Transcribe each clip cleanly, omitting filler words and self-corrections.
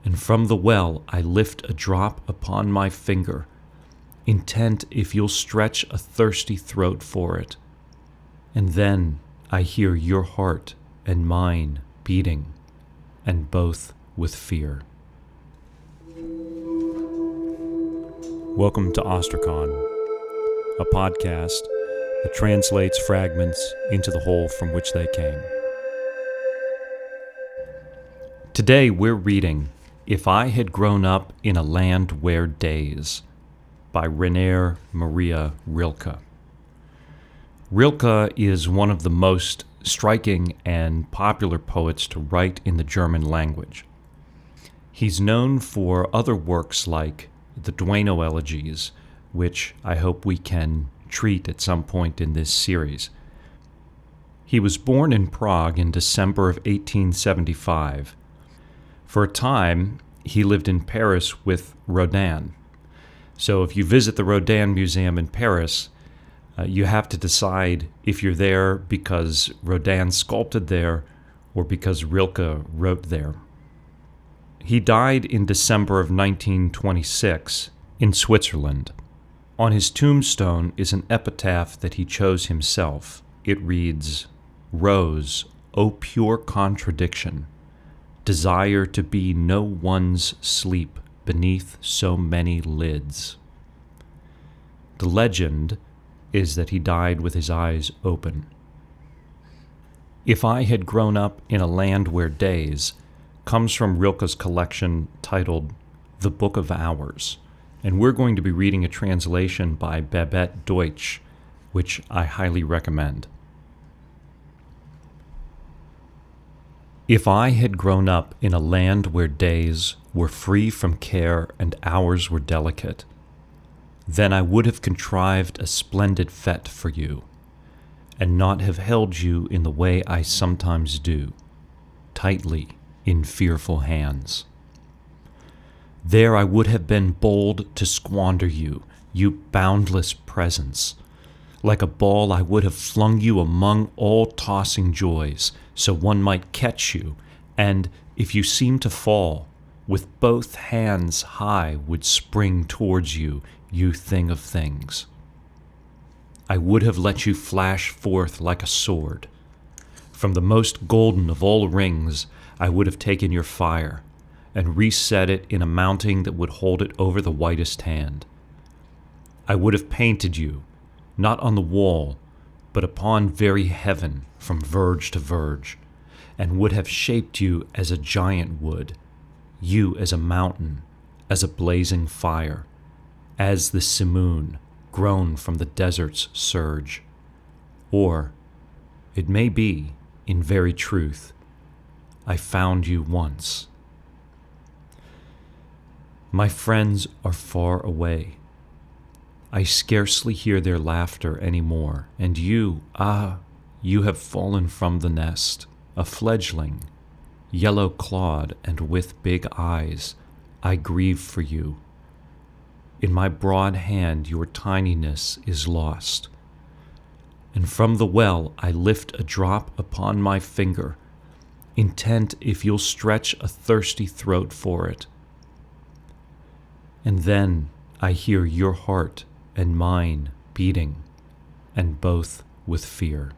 And from the well I lift a drop upon my finger, intent if you'll stretch a thirsty throat for it. And then I hear your heart and mine beating, and both with fear. Welcome to Ostracon, a podcast that translates fragments into the whole from which they came. Today we're reading If I Had Grown Up in a Land Where Days by Rainer Maria Rilke. Rilke is one of the most striking and popular poets to write in the German language. He's known for other works like the Duino Elegies, which I hope we can treat at some point in this series. He was born in Prague in December of 1875. For a time, he lived in Paris with Rodin. So if you visit the Rodin Museum in Paris, you have to decide if you're there because Rodin sculpted there or because Rilke wrote there. He died in December of 1926 in Switzerland. On his tombstone is an epitaph that he chose himself. It reads, "Rose, O pure contradiction, desire to be no one's sleep beneath so many lids." The legend is that he died with his eyes open. If I Had Grown Up in a Land Where Days comes from Rilke's collection titled The Book of Hours, and we're going to be reading a translation by Babette Deutsch, which I highly recommend. If I had grown up in a land where days were free from care and hours were delicate, then I would have contrived a splendid fête for you, and not have held you in the way I sometimes do, tightly in fearful hands. There I would have been bold to squander you, you boundless presence. Like a ball I would have flung you among all tossing joys, so one might catch you, and, if you seem to fall, with both hands high would spring towards you, you thing of things. I would have let you flash forth like a sword. From the most golden of all rings I would have taken your fire, and reset it in a mounting that would hold it over the whitest hand. I would have painted you, not on the wall, but upon very heaven from verge to verge, and would have shaped you as a giant would, you as a mountain, as a blazing fire, as the simoon grown from the desert's surge. Or, it may be, in very truth, I found you once. My friends are far away. I scarcely hear their laughter any more, and you, you have fallen from the nest, a fledgling, yellow-clawed and with big eyes. I grieve for you. In my broad hand your tininess is lost, and from the well I lift a drop upon my finger, intent if you'll stretch a thirsty throat for it. And then I hear your heart and mine beating, and both with fear.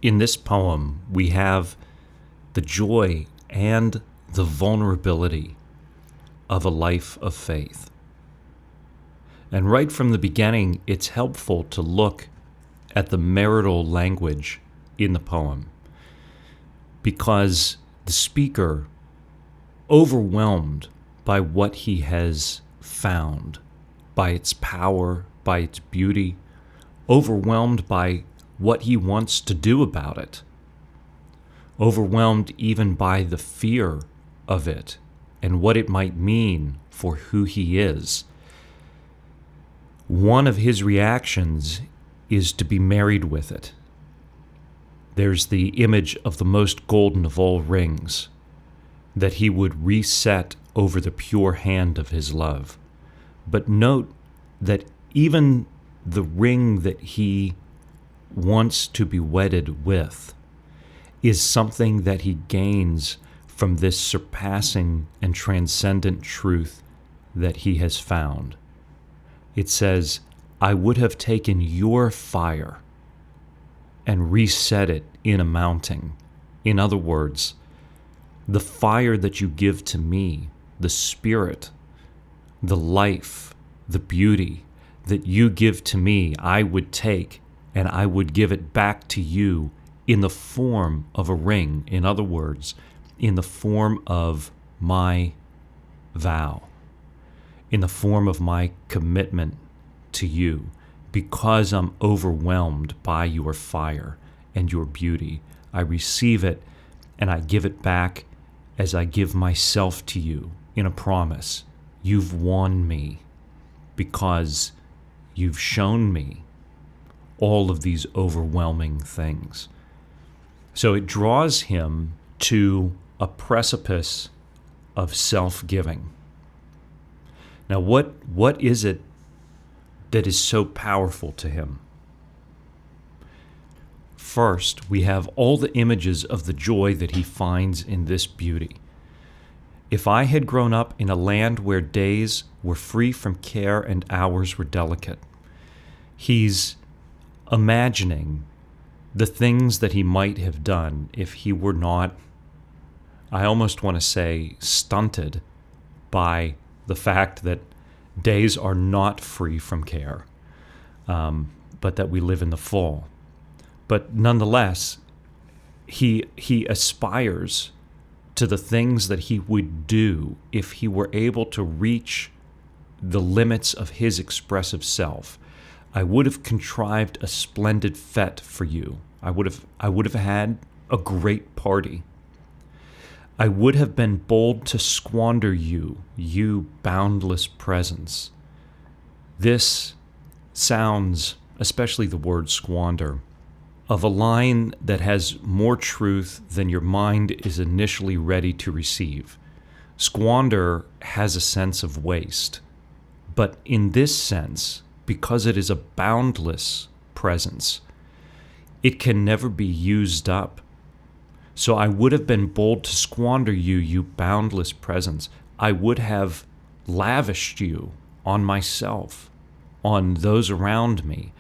In this poem, we have the joy and the vulnerability of a life of faith. And right from the beginning, it's helpful to look at the marital language in the poem, because the speaker, overwhelmed by what he has found, by its power, by its beauty, overwhelmed by what he wants to do about it, overwhelmed even by the fear of it and what it might mean for who he is. One of his reactions is to be married with it. There's the image of the most golden of all rings, that he would reset over the pure hand of his love. But note that even the ring that he wants to be wedded with is something that he gains from this surpassing and transcendent truth that he has found. It says, I would have taken your fire and reset it in a mounting. In other words, the fire that you give to me, the spirit, the life, the beauty that you give to me, I would take and I would give it back to you in the form of a ring. In other words, in the form of my vow, in the form of my commitment to you, because I'm overwhelmed by your fire and your beauty. I receive it and I give it back as I give myself to you in a promise. You've won me because you've shown me all of these overwhelming things. So it draws him to a precipice of self-giving. Now, what is it that is so powerful to him? First, we have all the images of the joy that he finds in this beauty. If I had grown up in a land where days were free from care and hours were delicate. He's imagining the things that he might have done if he were not, I almost want to say, stunted by the fact that days are not free from care, but that we live in the fall. But nonetheless, he aspires to the things that he would do if he were able to reach the limits of his expressive self. I would have contrived a splendid fete for you. I would have had a great party. I would have been bold to squander you, you boundless presence. This sounds, especially the word squander, of a line that has more truth than your mind is initially ready to receive. Squander has a sense of waste, but in this sense, because it is a boundless presence, it can never be used up. So I would have been bold to squander you, you boundless presence. I would have lavished you on myself, on those around me.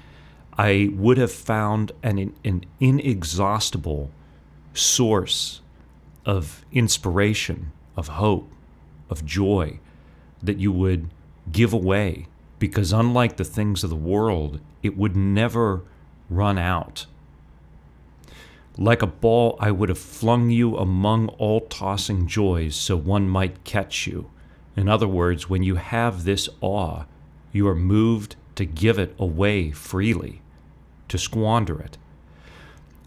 I would have found an inexhaustible source of inspiration, of hope, of joy that you would give away, because unlike the things of the world, it would never run out. Like a ball, I would have flung you among all tossing joys so one might catch you. In other words, when you have this awe, you are moved to give it away freely, to squander it.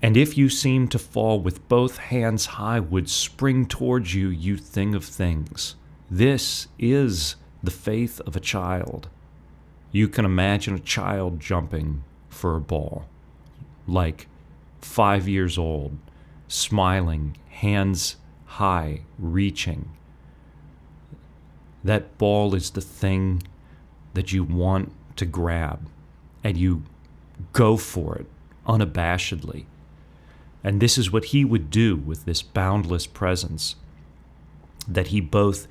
And if you seem to fall with both hands high, would spring towards you, you thing of things. This is the faith of a child. You can imagine a child jumping for a ball, like 5 years old, smiling, hands high, reaching. That ball is the thing that you want to grab, and you go for it unabashedly. And this is what he would do with this boundless presence, that he both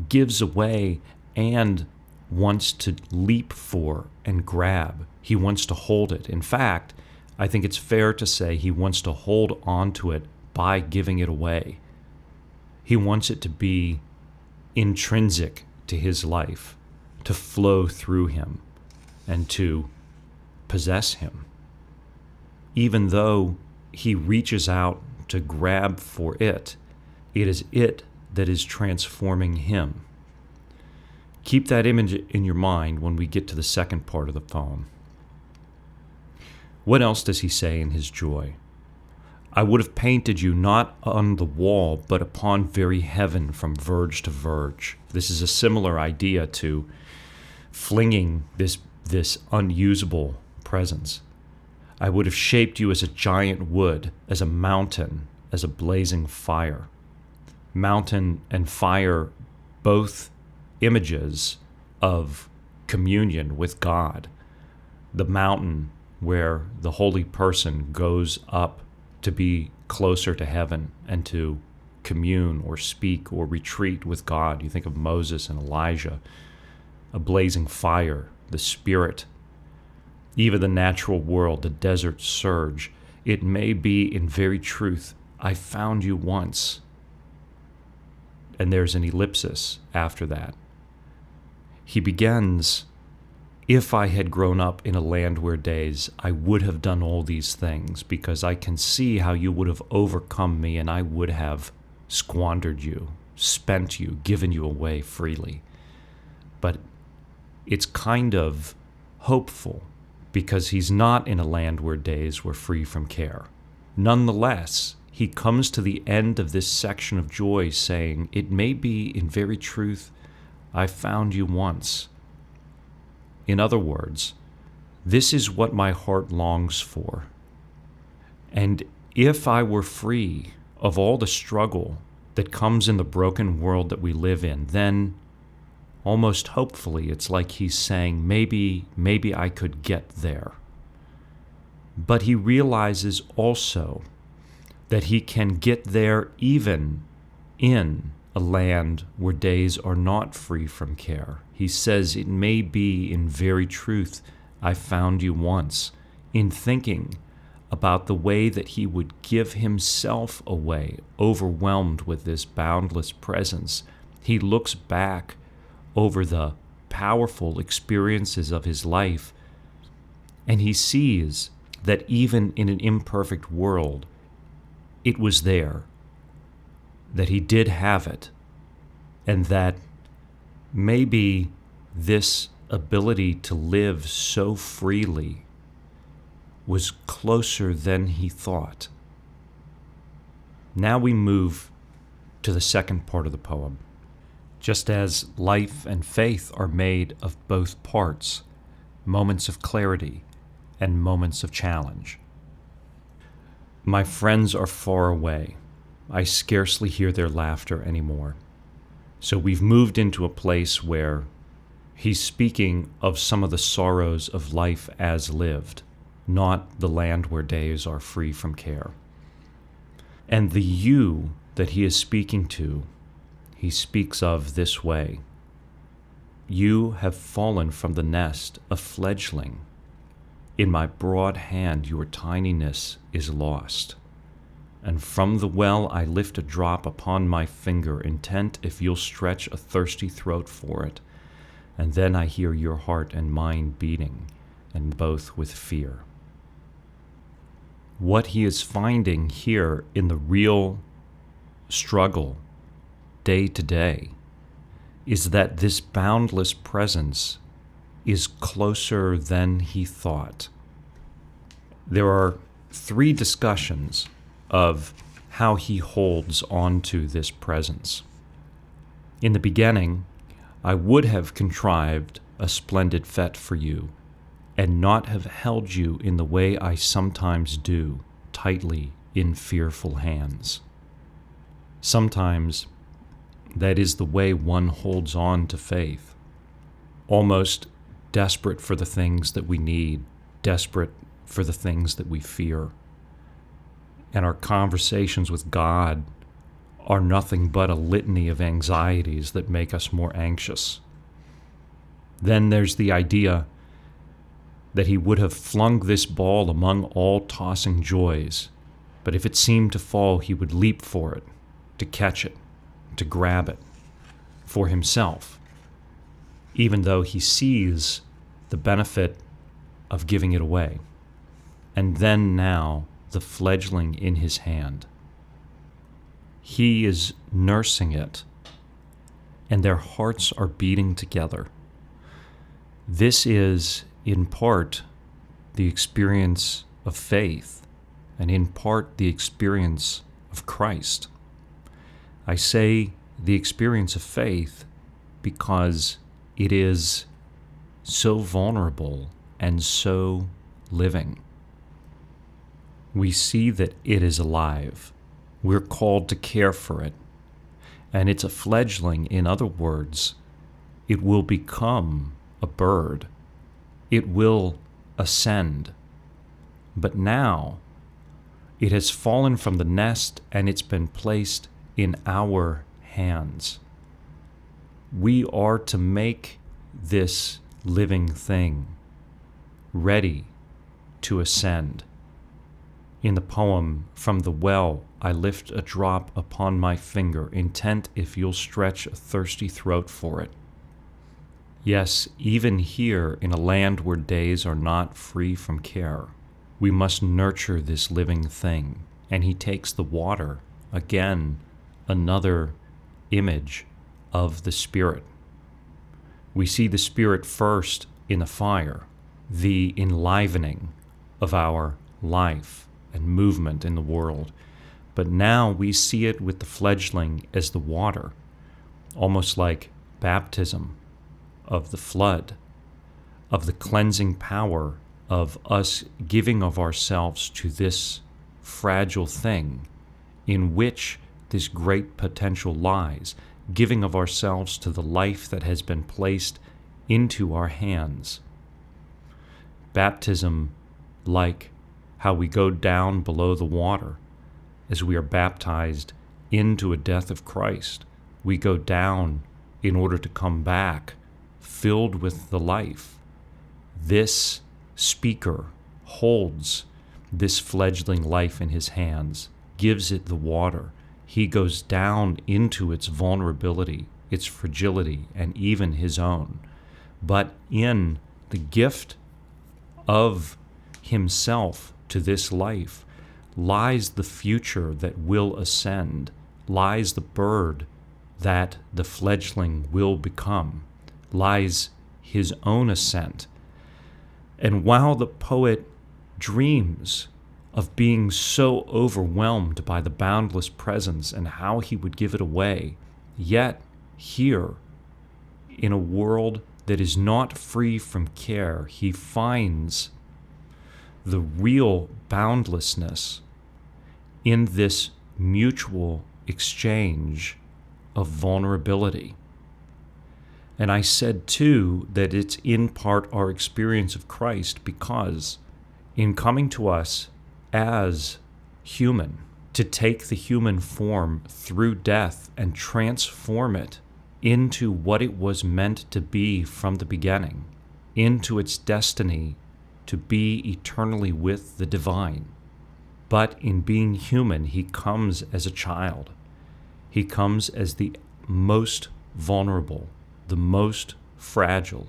gives away and wants to leap for and grab. He wants to hold it. In fact, I think it's fair to say he wants to hold on to it by giving it away. He wants it to be intrinsic to his life, to flow through him, and to possess him. Even though he reaches out to grab for it, it is it that is transforming him. Keep that image in your mind when we get to the second part of the poem. What else does he say in his joy? I would have painted you not on the wall, but upon very heaven from verge to verge. This is a similar idea to flinging this unusable presence. I would have shaped you as a giant wood, as a mountain, as a blazing fire. Mountain and fire, both images of communion with God. The mountain where the holy person goes up to be closer to heaven and to commune or speak or retreat with God. You think of Moses and Elijah, a blazing fire, the Spirit, even the natural world, the desert surge. It may be in very truth, I found you once. And there's an ellipsis after that. He begins, if I had grown up in a land where days, I would have done all these things, because I can see how you would have overcome me and I would have squandered you, spent you, given you away freely. But it's kind of hopeful, because he's not in a land where days were free from care. Nonetheless, he comes to the end of this section of joy saying, it may be in very truth, I found you once. In other words, this is what my heart longs for. And if I were free of all the struggle that comes in the broken world that we live in, then almost hopefully it's like he's saying, maybe I could get there. But he realizes also that he can get there even in a land where days are not free from care. He says, it may be in very truth, I found you once, in thinking about the way that he would give himself away, overwhelmed with this boundless presence. He looks back over the powerful experiences of his life, and he sees that even in an imperfect world, it was there, that he did have it, and that maybe this ability to live so freely was closer than he thought. Now we move to the second part of the poem. Just as life and faith are made of both parts, moments of clarity and moments of challenge. My friends are far away. I scarcely hear their laughter anymore. So we've moved into a place where he's speaking of some of the sorrows of life as lived, not the land where days are free from care. And the you that he is speaking to, he speaks of this way. You have fallen from the nest, a fledgling. In my broad hand your tininess is lost. And from the well I lift a drop upon my finger, intent if you'll stretch a thirsty throat for it. And then I hear your heart and mine beating, and both with fear. What he is finding here in the real struggle, day to day, is that this boundless presence is closer than he thought. There are 3 discussions of how he holds on to this presence. In the beginning, I would have contrived a splendid fete for you, and not have held you in the way I sometimes do, tightly in fearful hands. Sometimes that is the way one holds on to faith, almost desperate for the things that we need, desperate for the things that we fear. And our conversations with God are nothing but a litany of anxieties that make us more anxious. Then there's the idea that he would have flung this ball among all tossing joys, but if it seemed to fall, he would leap for it, to catch it, to grab it, for himself, even though he sees the benefit of giving it away. And then now, the fledgling in his hand. He is nursing it, and their hearts are beating together. This is, in part, the experience of faith, and in part the experience of Christ. I say the experience of faith because it is so vulnerable and so living. We see that it is alive. We're called to care for it. And it's a fledgling. In other words, it will become a bird. It will ascend. But now, It has fallen from the nest and it's been placed in our hands. We are to make this living thing ready to ascend. In the poem, "From the well I lift a drop upon my finger, intent if you'll stretch a thirsty throat for it." Yes, even here in a land where days are not free from care, we must nurture this living thing. And he takes the water, again, another image of the Spirit. We see the Spirit first in the fire, the enlivening of our life and movement in the world. But now we see it with the fledgling as the water, almost like baptism of the flood, of the cleansing power of us giving of ourselves to this fragile thing in which this great potential lies, giving of ourselves to the life that has been placed into our hands. Baptism, like how we go down below the water as we are baptized into a death of Christ, we go down in order to come back filled with the life. This speaker holds this fledgling life in his hands, gives it the water. He goes down into its vulnerability, its fragility, and even his own. But in the gift of himself to this life lies the future that will ascend, lies the bird that the fledgling will become, lies his own ascent. And while the poet dreams of being so overwhelmed by the boundless presence and how he would give it away, yet here, in a world that is not free from care, he finds the real boundlessness in this mutual exchange of vulnerability. And I said, too, that it's in part our experience of Christ, because in coming to us as human, to take the human form through death and transform it into what it was meant to be from the beginning, into its destiny to be eternally with the divine. But in being human, he comes as a child. He comes as the most vulnerable, the most fragile,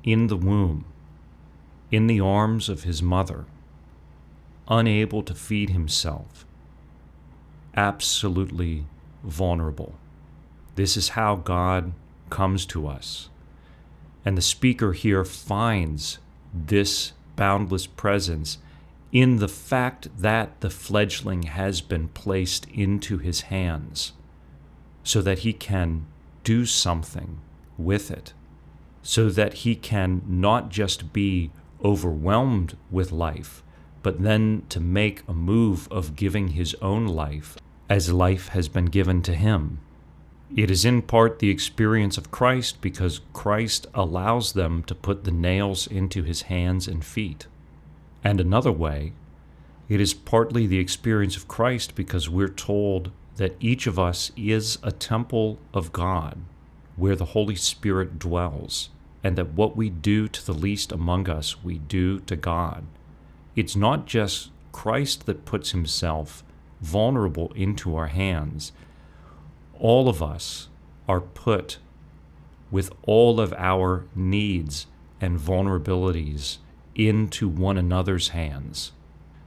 in the womb, in the arms of his mother, unable to feed himself, absolutely vulnerable. This is how God comes to us. And the speaker here finds this boundless presence in the fact that the fledgling has been placed into his hands so that he can do something with it, so that he can not just be overwhelmed with life, but then to make a move of giving his own life as life has been given to him. It is in part the experience of Christ, because Christ allows them to put the nails into his hands and feet. And another way, it is partly the experience of Christ because we're told that each of us is a temple of God where the Holy Spirit dwells, and that what we do to the least among us, we do to God. It's not just Christ that puts himself vulnerable into our hands. All of us are put with all of our needs and vulnerabilities into one another's hands.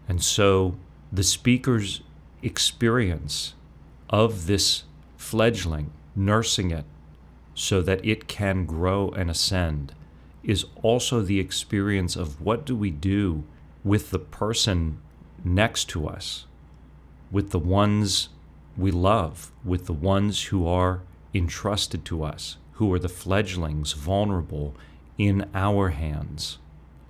And so the speaker's experience of this fledgling, nursing it so that it can grow and ascend, is also the experience of what do we do with the person next to us, with the ones we love, with the ones who are entrusted to us, who are the fledglings vulnerable in our hands.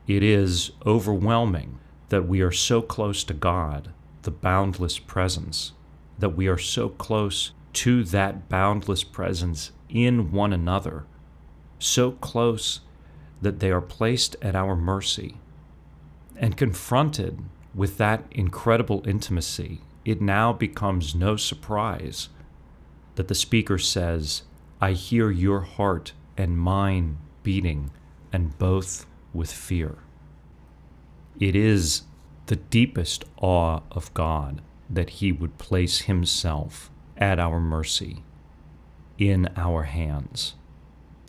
It is overwhelming that we are so close to God, the boundless presence, that we are so close to that boundless presence in one another, so close that they are placed at our mercy and confronted with that incredible intimacy, it now becomes no surprise that the speaker says, "I hear your heart and mine beating, and both with fear." It is the deepest awe of God that he would place himself at our mercy, in our hands.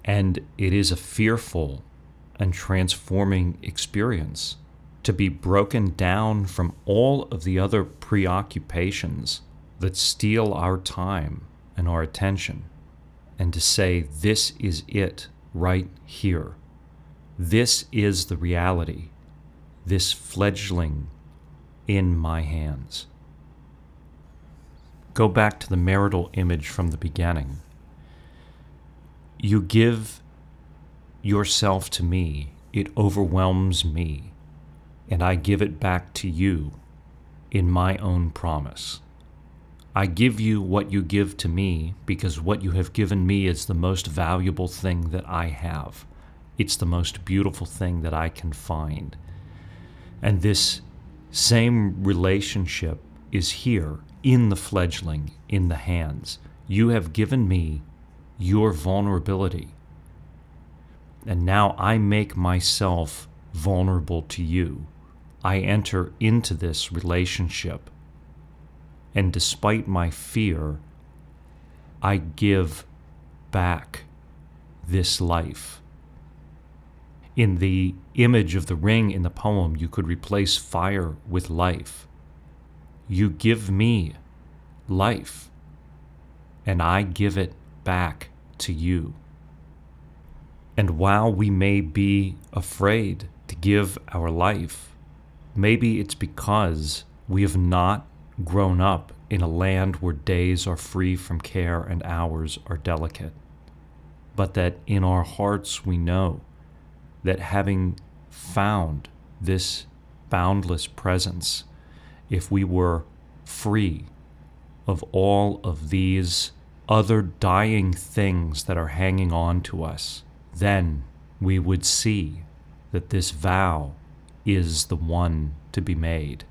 And it is a fearful and transforming experience to be broken down from all of the other preoccupations that steal our time and our attention, and to say, this is it right here. This is the reality, this fledgling in my hands. Go back to the marital image from the beginning. You give yourself to me, it overwhelms me, and I give it back to you in my own promise. I give you what you give to me because what you have given me is the most valuable thing that I have. It's the most beautiful thing that I can find. And this same relationship is here in the fledgling, in the hands. You have given me your vulnerability. And now I make myself vulnerable to you. I enter into this relationship. And despite my fear, I give back this life. In the image of the ring in the poem, you could replace fire with life. You give me life, and I give it back to you. And while we may be afraid to give our life, maybe it's because we have not grown up in a land where days are free from care and hours are delicate, but that in our hearts we know that having found this boundless presence, if we were free of all of these other dying things that are hanging on to us, then we would see that this vow is the one to be made.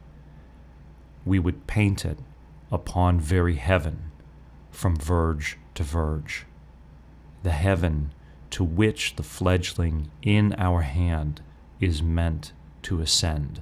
We would paint it upon very heaven, from verge to verge, the heaven to which the fledgling in our hand is meant to ascend.